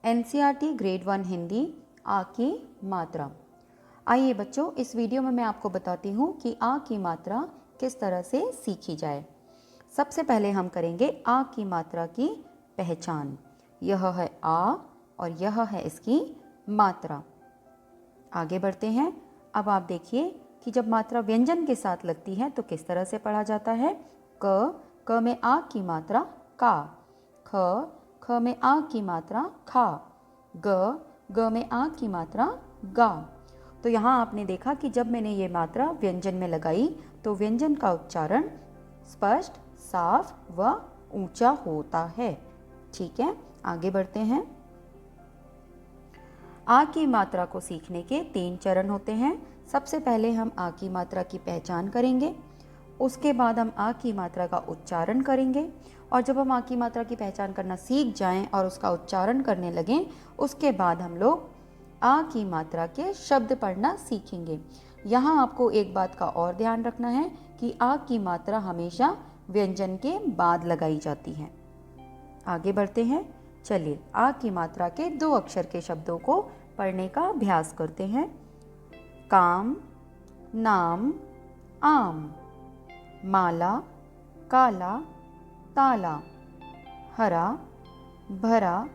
NCERT grade 1 Hindi आ की मात्रा। आइए बच्चों, इस वीडियो में मैं आपको बताती हूँ कि आ की मात्रा किस तरह से सीखी जाए। सबसे पहले हम करेंगे आ की मात्रा की पहचान। यह है आ और यह है इसकी मात्रा। आगे बढ़ते हैं। अब आप देखिए कि जब मात्रा व्यंजन के साथ लगती है तो किस तरह से पढ़ा जाता है। क में आ की मात्रा का, ख में आ की मात्रा खा, ग में आ की मात्रा गा। तो यहाँ आपने देखा कि जब मैंने ये मात्रा व्यंजन में लगाई तो व्यंजन का उच्चारण स्पष्ट, साफ व ऊंचा होता है। ठीक है, आगे बढ़ते हैं। आ की मात्रा को सीखने के 3 चरण होते हैं। सबसे पहले हम आ की मात्रा की पहचान करेंगे, उसके बाद हम आ की मात्रा का उच्चारण करेंगे, और जब हम आ की मात्रा की पहचान करना सीख जाएं और उसका उच्चारण करने लगें, उसके बाद हम लोग आ की मात्रा के शब्द पढ़ना सीखेंगे। यहाँ आपको एक बात का और ध्यान रखना है कि आ की मात्रा हमेशा व्यंजन के बाद लगाई जाती है। आगे बढ़ते हैं। चलिए आ की मात्रा के 2 अक्षर के शब्दों को पढ़ने का अभ्यास करते हैं। काम, नाम, आम, माला, काला, ताला, हरा, भरा,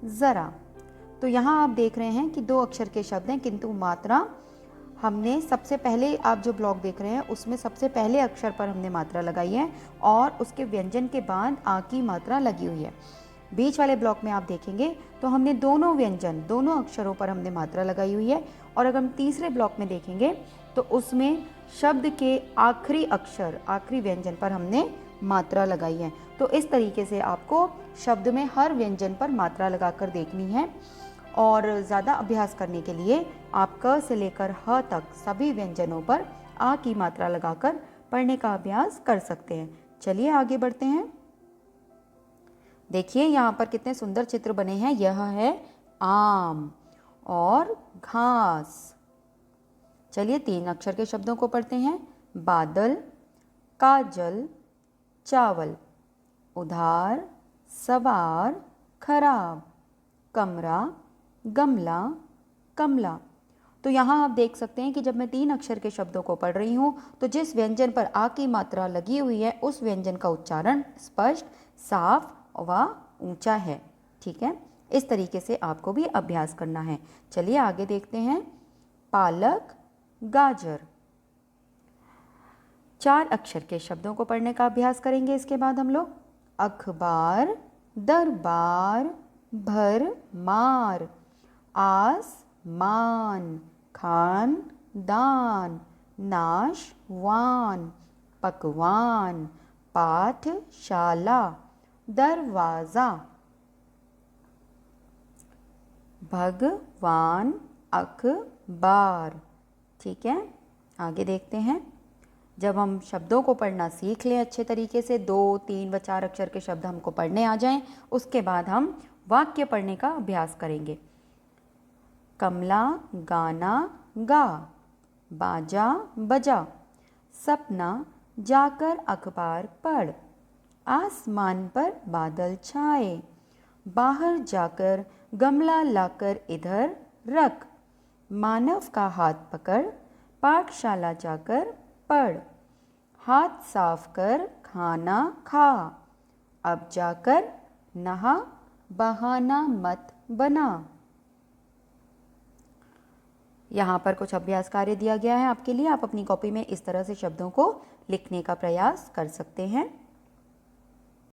जरा। तो यहाँ आप देख रहे हैं कि 2 अक्षर के शब्द हैं, किंतु मात्रा हमने सबसे पहले, आप जो ब्लॉक देख रहे हैं उसमें सबसे पहले अक्षर पर हमने मात्रा लगाई है और उसके व्यंजन के बाद आ की मात्रा लगी हुई है। बीच वाले ब्लॉक में आप देखेंगे तो हमने दोनों व्यंजन, दोनों अक्षरों पर हमने मात्रा लगाई हुई है, और अगर हम तीसरे ब्लॉक में देखेंगे तो उसमें शब्द के आखिरी अक्षर, आखिरी व्यंजन पर हमने मात्रा लगाई है। तो इस तरीके से आपको शब्द में हर व्यंजन पर मात्रा लगाकर देखनी है, और ज़्यादा अभ्यास करने के लिए आप क से लेकर ह तक सभी व्यंजनों पर आ की मात्रा लगाकर पढ़ने का अभ्यास कर सकते हैं। चलिए आगे बढ़ते हैं। देखिए यहाँ पर कितने सुंदर चित्र बने हैं। यह है आम और घास। चलिए 3 अक्षर के शब्दों को पढ़ते हैं। बादल, काजल, चावल, उधार, सवार, खराब, कमरा, गमला, कमला। तो यहाँ आप देख सकते हैं कि जब मैं 3 अक्षर के शब्दों को पढ़ रही हूँ तो जिस व्यंजन पर आ की मात्रा लगी हुई है उस व्यंजन का उच्चारण स्पष्ट, साफ व ऊंचा है। ठीक है, इस तरीके से आपको भी अभ्यास करना है। चलिए आगे देखते हैं। पालक, गाजर। 4 अक्षर के शब्दों को पढ़ने का अभ्यास करेंगे इसके बाद हम लोग। अखबार, दरबार, भर मार, आसमान, खानदान, नाशवान, पकवान, पाठशाला, दरवाज़ा, भगवान, अखबार। ठीक है, आगे देखते हैं। जब हम शब्दों को पढ़ना सीख लें अच्छे तरीके से, 2, 3 व 4 अक्षर के शब्द हमको पढ़ने आ जाएं, उसके बाद हम वाक्य पढ़ने का अभ्यास करेंगे। कमला गाना गा, बाजा बजा, सपना जाकर अखबार पढ़, आसमान पर बादल छाए, बाहर जाकर गमला लाकर इधर रख, मानव का हाथ पकड़, पाठशाला जाकर पढ़, हाथ साफ कर खाना खा, अब जाकर नहा, बहाना मत बना। यहाँ पर कुछ अभ्यास कार्य दिया गया है आपके लिए। आप अपनी कॉपी में इस तरह से शब्दों को लिखने का प्रयास कर सकते हैं।